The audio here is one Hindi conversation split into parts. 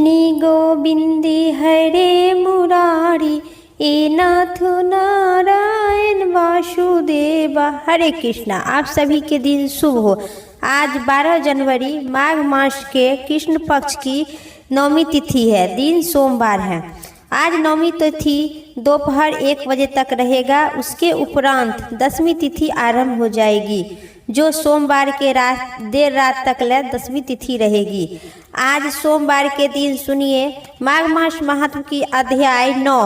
गोविंदे हरे मुरारी ए नाथ नारायण वासुदेवा। हरे कृष्णा। आप सभी के दिन शुभ हो। आज 12 जनवरी माघ मास के कृष्ण पक्ष की नवमी तिथि है। दिन सोमवार है। आज नवमी तिथि दोपहर 1 बजे तक रहेगा। उसके उपरांत 10वीं तिथि आरंभ हो जाएगी, जो सोमवार के देर रात तक 10वीं तिथि रहेगी। आज सोमवार के दिन सुनिए माघ मास महात्म की अध्याय 9।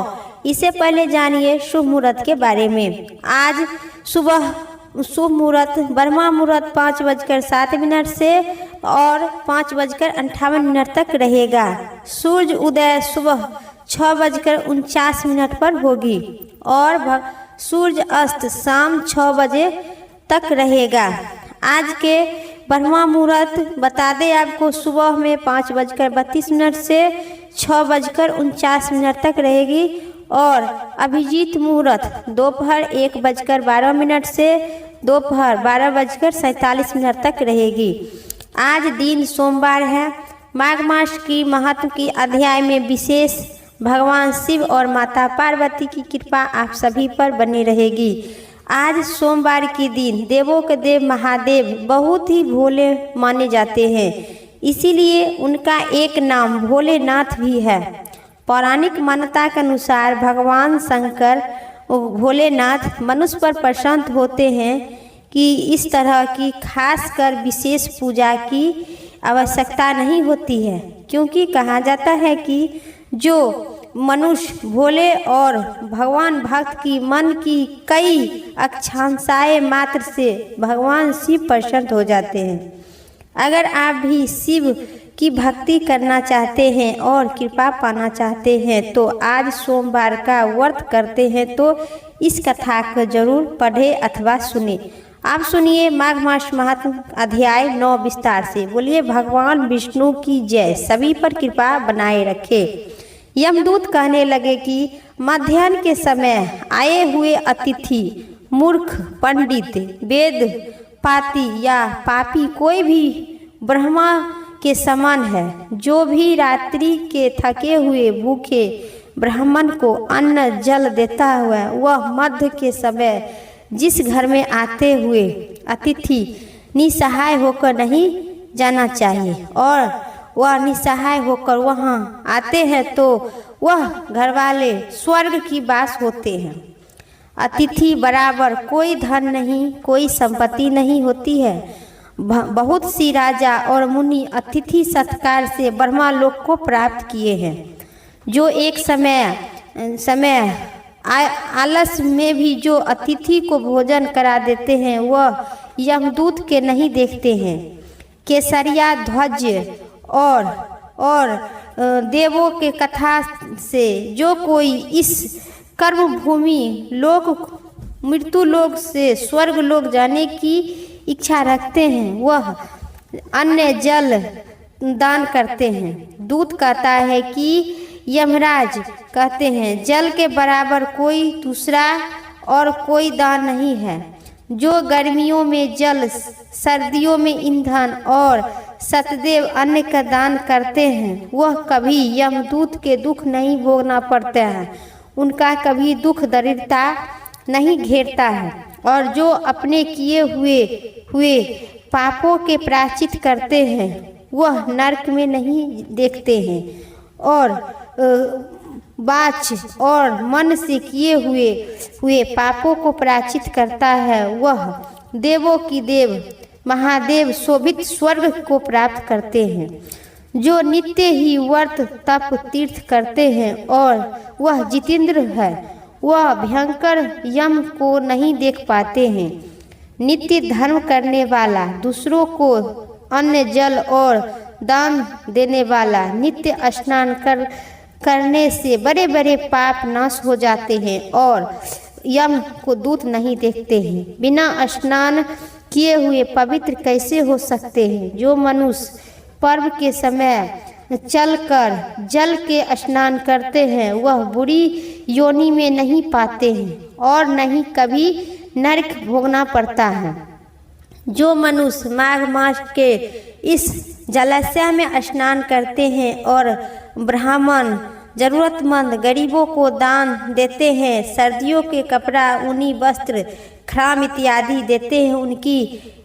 इससे पहले जानिए शुभ मुहूर्त के बारे में। आज सुबह शुभ मुहूर्त ब्रह्मा मुहूर्त 5:07 से और 5:58 तक रहेगा। सूर्य उदय सुबह 6:49 पर होगी और सूर्य अस्त शाम 6 बजे तक रहेगा। आज के ब्रह्मा मुहूर्त बता दें आपको, सुबह में 5:32 से 6:49 तक रहेगी और अभिजीत मुहूर्त दोपहर 1:12 से दोपहर 12:47 तक रहेगी। आज दिन सोमवार है। माघ मास की महत्व की अध्याय में विशेष भगवान शिव और माता पार्वती की कृपा आप सभी पर बनी रहेगी। आज सोमवार के दिन देवों के देव महादेव बहुत ही भोले माने जाते हैं, इसीलिए उनका एक नाम भोलेनाथ भी है। पौराणिक मान्यता के अनुसार भगवान शंकर भोलेनाथ मनुष्य पर प्रसन्न होते हैं कि इस तरह की खासकर विशेष पूजा की आवश्यकता नहीं होती है, क्योंकि कहा जाता है कि जो मनुष्य भोले और भगवान भक्त की मन की कई आकांक्षाएं मात्र से भगवान शिव प्रसन्न हो जाते हैं। अगर आप भी शिव की भक्ति करना चाहते हैं और कृपा पाना चाहते हैं तो आज सोमवार का व्रत करते हैं तो इस कथा को जरूर पढ़े अथवा सुने। आप सुनिए माघ मास महात्म अध्याय 9 विस्तार से। बोलिए भगवान विष्णु की जय, सभी पर कृपा बनाए रखे। यमदूत कहने लगे कि मध्याह्न के समय आए हुए अतिथि मूर्ख, पंडित, वेद पाती या पापी कोई भी ब्रह्मा के समान है। जो भी रात्रि के थके हुए भूखे ब्राह्मण को अन्न जल देता हुआ वह मध्य के समय जिस घर में आते हुए अतिथि निसहाय होकर नहीं जाना चाहिए और वह निसहाय होकर वहाँ आते हैं तो वह घरवाले स्वर्ग की वास होते हैं। अतिथि बराबर कोई धन नहीं, कोई संपत्ति नहीं होती है। बहुत सी राजा और मुनि अतिथि सत्कार से ब्रह्मा लोक को प्राप्त किए हैं। जो एक समय आलस में भी जो अतिथि को भोजन करा देते हैं वह यमदूत के नहीं देखते हैं। केसरिया ध्वज और देवों के कथा से जो कोई इस कर्म भूमि लोक मृत्यु लोक से स्वर्ग लोक जाने की इच्छा रखते हैं वह अन्न जल दान करते हैं। दूत कहता है कि यमराज कहते हैं जल के बराबर कोई दूसरा और कोई दान नहीं है। जो गर्मियों में जल, सर्दियों में ईंधन और सतदेव अन्न का दान करते हैं वह कभी यमदूत के दुख नहीं भोगना पड़ता है। उनका कभी दुख दरिद्रता नहीं घेरता है। और जो अपने किए हुए पापों के प्रायश्चित करते हैं वह नरक में नहीं देखते हैं। और वाच और मन से किए हुए पापों को प्रायश्चित करता है वह देवों की देव महादेव शोभित स्वर्ग को प्राप्त करते हैं। जो नित्य ही व्रत तप तीर्थ करते हैं और वह जितेंद्र है वह भयंकर यम को नहीं देख पाते हैं। नित्य धर्म करने वाला, दूसरों को अन्न जल और दान देने वाला, नित्य स्नान करने से बड़े बड़े पाप नाश हो जाते हैं और यम को दूत नहीं देखते हैं। बिना स्नान किए हुए पवित्र कैसे हो सकते हैं? जो मनुष्य पर्व के समय चलकर जल के स्नान करते हैं वह बुरी योनि में नहीं पाते हैं और नहीं कभी नरक भोगना पड़ता है। जो मनुष्य माघ मास के इस जलाशय में स्नान करते हैं और ब्राह्मण जरूरतमंद गरीबों को दान देते हैं। सर्दियों के कपड़ा, ऊनी वस्त्र, खराम इत्यादि देते हैं। उनकी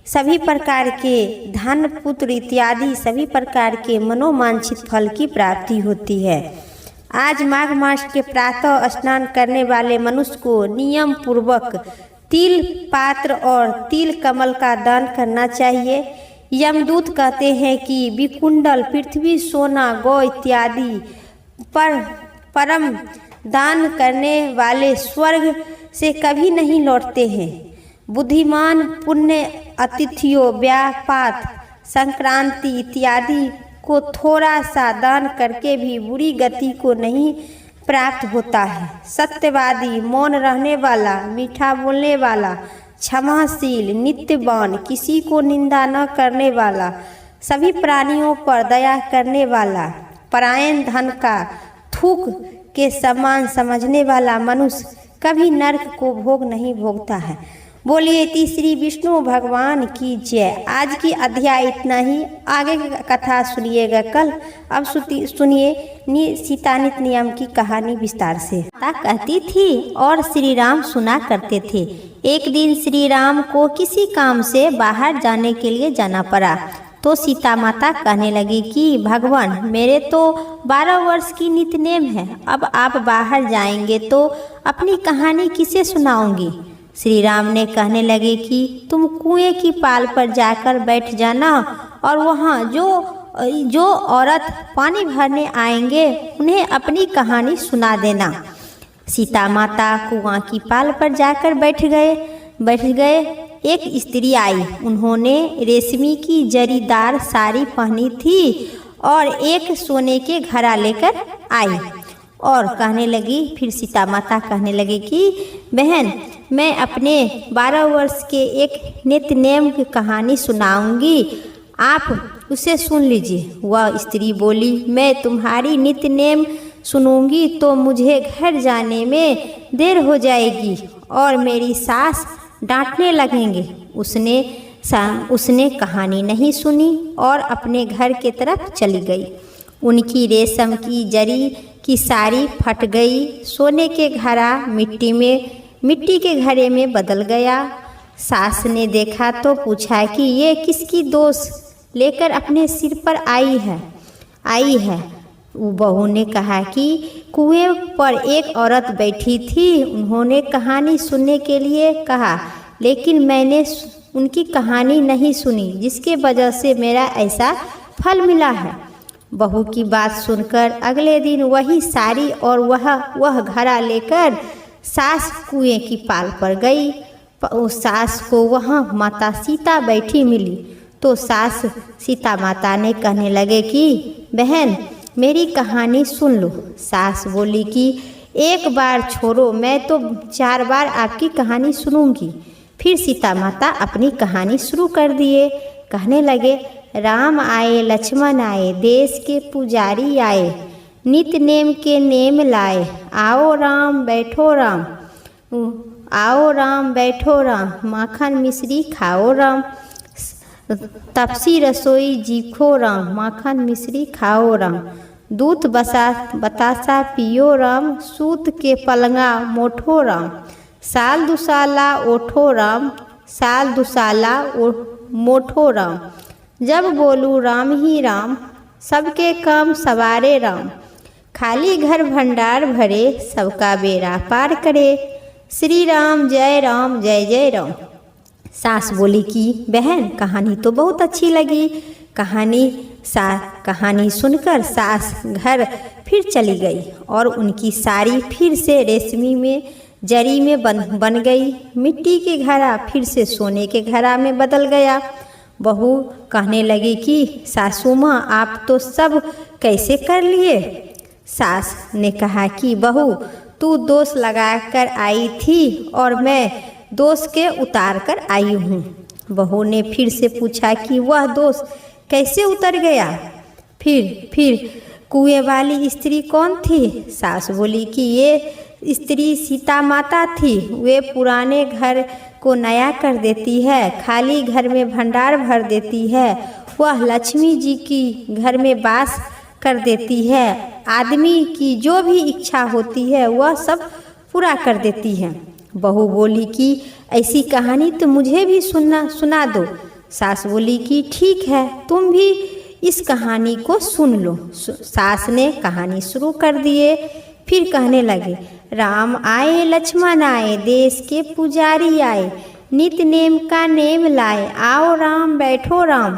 सभी प्रकार के धन, पुत्र इत्यादि सभी प्रकार के मनोवांछित फल की प्राप्ति होती है। आज माघ मास के प्रातः स्नान करने वाले मनुष्य को नियम पूर्वक तिल पात्र और तिल कमल का दान करना चाहिए। यमदूत कहते हैं कि विकुंडल, पृथ्वी, सोना, गौ इत्यादि पर परम दान करने वाले स्वर्ग से कभी नहीं लौटते हैं। बुद्धिमान पुण्य अतिथियों, व्यापात, संक्रांति इत्यादि को थोड़ा सा दान करके भी बुरी गति को नहीं प्राप्त होता है। सत्यवादी, मौन रहने वाला, मीठा बोलने वाला, क्षमाशील, नित्यवान, किसी को निंदा न करने वाला, सभी प्राणियों पर दया करने वाला, परायण धन का थूक के समान समझने वाला मनुष्य कभी नरक को भोग नहीं भोगता है। बोलिए श्री विष्णु भगवान की जय। आज की अध्याय इतना ही, आगे की कथा सुनिएगा कल। अब सुनिए सीता नित नियम की कहानी विस्तार से। सीता कहती थी और श्री राम सुना करते थे। एक दिन श्री राम को किसी काम से बाहर जाने के लिए जाना पड़ा, तो सीता माता कहने लगी कि भगवान, मेरे तो 12 वर्ष की नित नेम है, अब आप बाहर जाएंगे तो अपनी कहानी किसे सुनाऊंगी। श्री राम ने कहने लगे कि तुम कुएं की पाल पर जाकर बैठ जाना और वहाँ जो औरत पानी भरने आएंगे उन्हें अपनी कहानी सुना देना। सीता माता कुआं की पाल पर जाकर बैठ गए। एक स्त्री आई। उन्होंने रेशमी की जरीदार साड़ी पहनी थी और एक सोने के घड़ा लेकर आई और कहने लगी, फिर सीता माता कहने लगी कि बहन, मैं अपने 12 वर्ष के एक नित्य नेम की कहानी सुनाऊंगी, आप उसे सुन लीजिए। वह स्त्री बोली, मैं तुम्हारी नित्य नेम सुनूंगी तो मुझे घर जाने में देर हो जाएगी और मेरी सास डांटने लगेंगे। उसने कहानी नहीं सुनी और अपने घर के तरफ चली गई। उनकी रेशम की जरी की साड़ी फट गई। सोने के घड़ा मिट्टी के घड़े में बदल गया। सास ने देखा तो पूछा कि ये किसकी दोष लेकर अपने सिर पर आई है। बहू ने कहा कि कुएं पर एक औरत बैठी थी, उन्होंने कहानी सुनने के लिए कहा, लेकिन मैंने उनकी कहानी नहीं सुनी, जिसके वजह से मेरा ऐसा फल मिला है। बहू की बात सुनकर अगले दिन वही साड़ी और वह घड़ा लेकर सास कुएं की पाल पर गई। उस सास को वहाँ माता सीता बैठी मिली तो सास सीता माता ने कहने लगे कि बहन, मेरी कहानी सुन लो। सास बोली कि एक बार छोड़ो, मैं तो 4 बार आपकी कहानी सुनूंगी। फिर सीता माता अपनी कहानी शुरू कर दिए। कहने लगे, राम आए, लक्ष्मण आए, देश के पुजारी आए, नित नेम के नेम लाए, आओ राम बैठो राम, आओ राम बैठो राम, माखन मिश्री खाओ राम, तपसी रसोई जीखो राम, माखन मिश्री खाओ राम, दूध बतासा पियो राम, सूत के पलंगा मोठो राम, साल दुसाला ओठो राम, साल दुसाला मोठो राम, जब बोलूँ राम ही राम, सबके काम सवारे राम, खाली घर भंडार भरे, सबका बेड़ा पार करे, श्री राम जय जय राम। सास बोली कि बहन, कहानी तो बहुत अच्छी लगी। कहानी सुनकर सास घर फिर चली गई और उनकी साड़ी फिर से रेशमी में जरी में बन गई। मिट्टी के घड़ा फिर से सोने के घड़ा में बदल गया। बहू कहने लगी कि सासू माँ, आप तो सब कैसे कर लिए। सास ने कहा कि बहू, तू दोष लगा कर आई थी और मैं दोष के उतार कर आई हूँ। बहू ने फिर से पूछा कि वह दोष कैसे उतर गया। फिर कुएं वाली स्त्री कौन थी। सास बोली कि ये स्त्री सीता माता थी। वे पुराने घर को नया कर देती है, खाली घर में भंडार भर देती है वह लक्ष्मी जी की घर में वास कर देती है। आदमी की जो भी इच्छा होती है वह सब पूरा कर देती है। बहू बोली कि ऐसी कहानी तो मुझे भी सुना दो। सास बोली कि ठीक है, तुम भी इस कहानी को सुन लो। सास ने कहानी शुरू कर दिए। फिर कहने लगे, राम आए लक्ष्मण आए, देश के पुजारी आए, नित नेम का नेम लाए, आओ राम बैठो राम,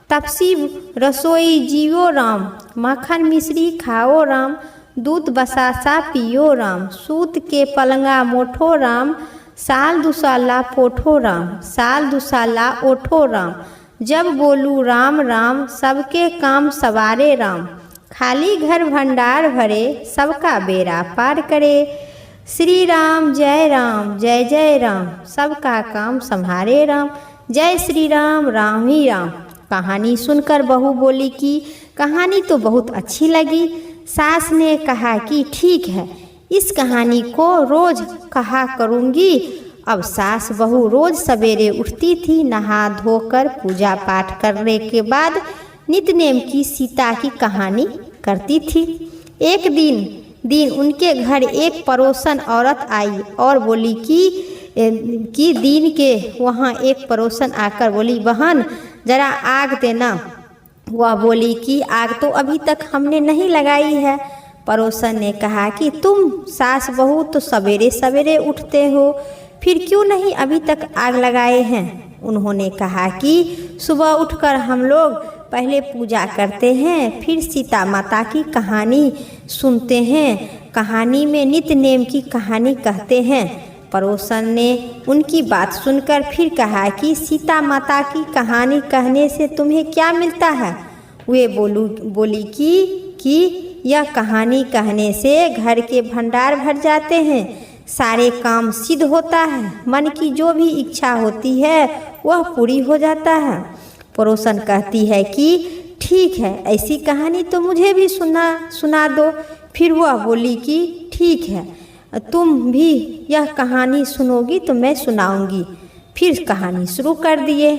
तपसी रसोई जियो राम, मक्खन मिश्री खाओ राम, दूध बसासा पियो राम, सूत के पलंगा मोठो राम, साल दुसाला पोठो राम, साल दुसाला ओठो राम, जब बोलू राम राम, सबके काम सवारे राम, खाली घर भंडार भरे, सबका बेड़ा पार करे, श्री राम जय जय राम, सबका काम संभारे राम, जय श्री राम राम ही राम। कहानी सुनकर बहू बोली कि कहानी तो बहुत अच्छी लगी। सास ने कहा कि ठीक है, इस कहानी को रोज कहा करूँगी। अब सास बहू रोज सवेरे उठती थी, नहा धोकर पूजा पाठ करने के बाद नित्यनेम की सीता की कहानी करती थी। एक दिन उनके घर एक पड़ोसन औरत आई और बोली कि दिन के वहाँ एक पड़ोसन आकर बोली, बहन जरा आग देना। वह बोली कि आग तो अभी तक हमने नहीं लगाई है। पड़ोसन ने कहा कि तुम सास बहू तो सवेरे सवेरे उठते हो, फिर क्यों नहीं अभी तक आग लगाए हैं। उन्होंने कहा कि सुबह उठकर हम लोग पहले पूजा करते हैं, फिर सीता माता की कहानी सुनते हैं, कहानी में नित्य नेम की कहानी कहते हैं। पड़ोसन ने उनकी बात सुनकर फिर कहा कि सीता माता की कहानी कहने से तुम्हें क्या मिलता है। वे बोली कि यह कहानी कहने से घर के भंडार भर जाते हैं, सारे काम सिद्ध होता है, मन की जो भी इच्छा होती है वह पूरी हो जाता है। पड़ोसन कहती है कि ठीक है, ऐसी कहानी तो मुझे भी सुना दो। फिर वह बोली कि ठीक है, तुम भी यह कहानी सुनोगी तो मैं सुनाऊंगी। फिर कहानी शुरू कर दिए।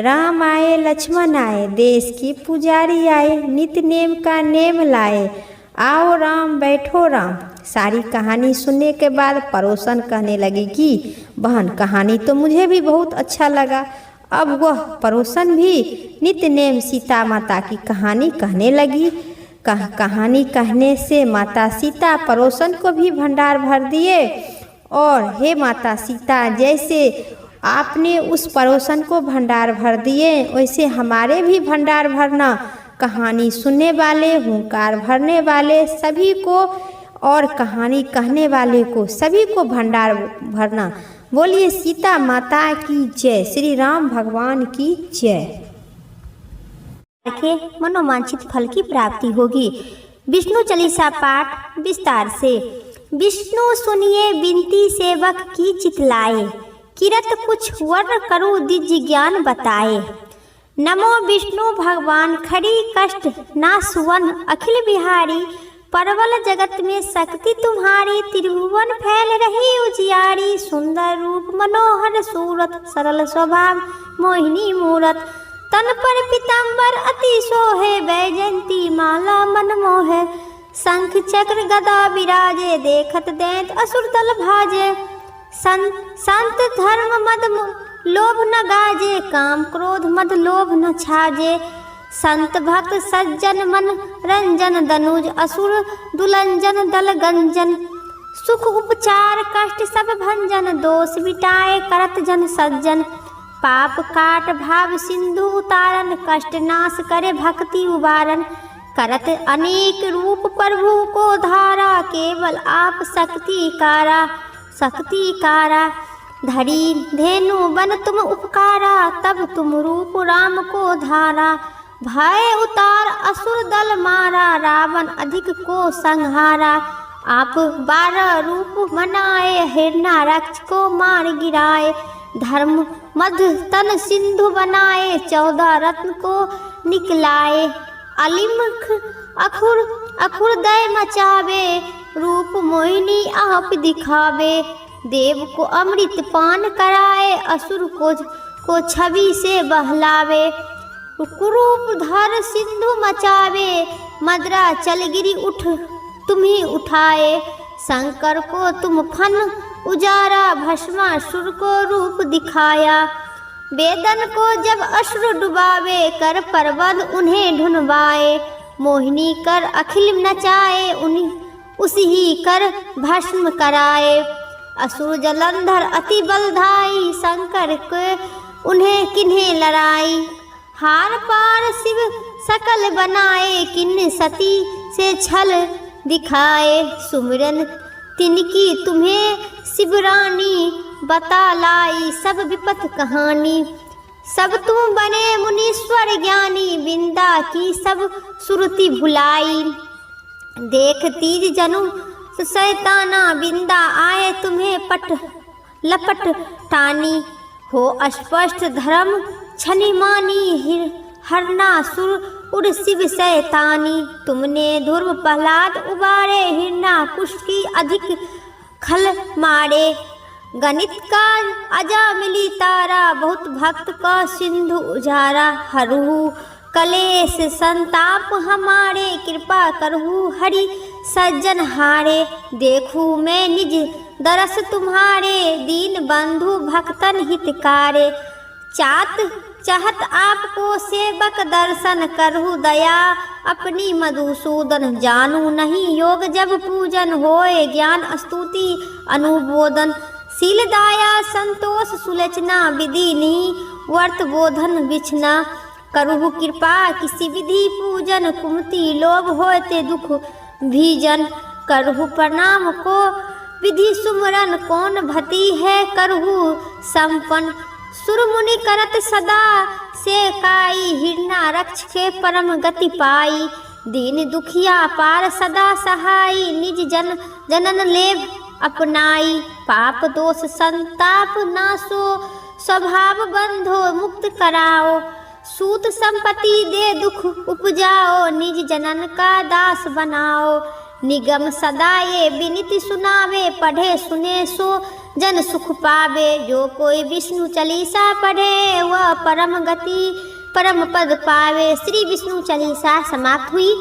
राम आए लक्ष्मण आए, देश के पुजारी आए, नित्य नेम का नेम लाए, आओ राम बैठो राम। सारी कहानी सुनने के बाद पड़ोसन कहने लगी कि बहन कहानी तो मुझे भी बहुत अच्छा लगा। अब वह पड़ोसन भी नित्य नेम सीता माता की कहानी कहने लगी। कहानी कहने से माता सीता पड़ोसन को भी भंडार भर दिए। और हे माता सीता, जैसे आपने उस पड़ोसन को भंडार भर दिए, वैसे हमारे भी भंडार भरना। कहानी सुनने वाले, हुंकार भरने वाले सभी को और कहानी कहने वाले को सभी को भंडार भरना। बोलिए सीता माता की जय, श्री राम भगवान की जय। के मनोवांछित फल की प्राप्ति होगी। विष्णु चालीसा पाठ विस्तार से। विष्णु सुनिए बिनती सेवक की चितलाए, किरत कुछ वर करु दिव्य ज्ञान बताए। नमो विष्णु भगवान खड़ी कष्ट नासुवन, अखिल बिहारी परवल जगत में शक्ति तुम्हारी। त्रिभुवन फैल रही उजियारी, सुंदर रूप मनोहर सूरत, सरल स्वभाव मोहिनी मूरत। तन पर पीताम्बर अति सोहे, वैजयंती माला मन मोहे। शंख चक्र गदा विराजे, देखत दैत असुर दल भाजे। संत धर्म मद लोभ न गाजे, काम क्रोध मद लोभ न छाजे। संत भक्त सज्जन मन रंजन, दनुज असुर दुलंजन दल गंजन। सुख उपचार कष्ट सब भंजन, दोष मिटाए करत जन सज्जन। पाप काट भाव सिंधु उतारन, कष्ट नाश करे भक्ति उबारन। करत अनेक रूप प्रभु को धारा, केवल आप शक्ति कारा। धरी धेनु बन तुम उपकारा, तब तुम रूप राम को धारा। भय उतार असुर दल मारा, रावण अधिक को संहारा। आप 12 रूप मनाए, हिरणारक्ष को मार गिराए। धर्म मध्य तन सिंधु बनाए, 14 रत्न को निकलाए। अलिमुख अखुर दय मचावे, रूप मोहिनी आप दिखावे। देव को अमृत पान कराए, असुर को छवि से बहलावे। कुरूप धर सिंधु मचावे, मदरा चलगिरी उठ तुम्ही उठाए। शंकर को तुम फन उजारा, भस्मासुर को रूप दिखाया। वेदन को जब अश्रु डुबावे, कर पर्वत उन्हें ढूंढवाए। मोहिनी कर अखिल नचाए, उन्हीं उसी ही कर भस्म कराए। असुर जलंधर अति बलधाई, शंकर के उन्हें किन्हें लड़ाई। हार पार शिव सकल बनाए, किन सती से छल दिखाए। सुमिरन तिनकी तुम्हें शिवरानी, बता लाई सब विपत कहानी। सब तुम बने मुनीश्वर ज्ञानी, विंदा की सब सुरति भुलाई। देख तीज जनु शैताना, विंदा आए तुम्हें पट लपट टानी। हो अस्पष्ट धर्म छनि मानी, हरनासुर उड़ शिव शैतानी। तुमने ध्रुव प्रहलाद उबारे, हिरण्यकुश की अधिक खल मारे। गणित का अजा मिली तारा, बहुत भक्त का सिंधु उजारा। हरू कलेश संताप हमारे, कृपा करहु हरि सज्जन हारे। देखूं मैं निज दरस तुम्हारे, दीन बंधु भक्तन हितकारे। चाहत आपको सेवक, दर्शन करहु दया अपनी मधुसूदन। जानू नहीं योग जब पूजन, होए ज्ञान स्तुति अनुबोधन। शील दाया संतोष सुलोचना, विधि नहीं वर्त बोधन बिछना। करहु कृपा किसी विधि पूजन, कुमति लोभ होते दुख भीजन। करहु प्रणाम को विधि सुमरन, कौन भति है करहु संपन्न। सुर मुनि करत सदा से काई, हिरना रक्ष के परम गति पाई। दीन दुखिया पार सदा सहाई, निज जनन लेव अपनाई। पाप दोष संताप नासो, स्वभाव बंधो मुक्त कराओ। सूत संपत्ति दे दुख उपजाओ, निज जनन का दास बनाओ। निगम सदा ये विनिति सुनावे, पढ़े सुने सो जन सुख पावे। जो कोई विष्णु चालीसा पढ़े, वह परम गति परम पद पावे। श्री विष्णु चालीसा समाप्त हुई।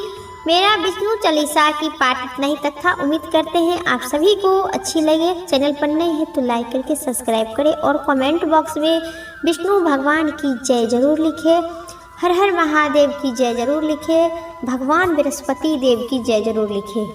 मेरा विष्णु चालीसा की पाठ इतना ही तक था। उम्मीद करते हैं आप सभी को अच्छी लगे। चैनल पर नए हैं तो लाइक करके सब्सक्राइब करें और कमेंट बॉक्स में विष्णु भगवान की जय जरूर लिखें। हर हर महादेव की जय जरूर लिखें। भगवान बृहस्पति देव की जय जरूर लिखें।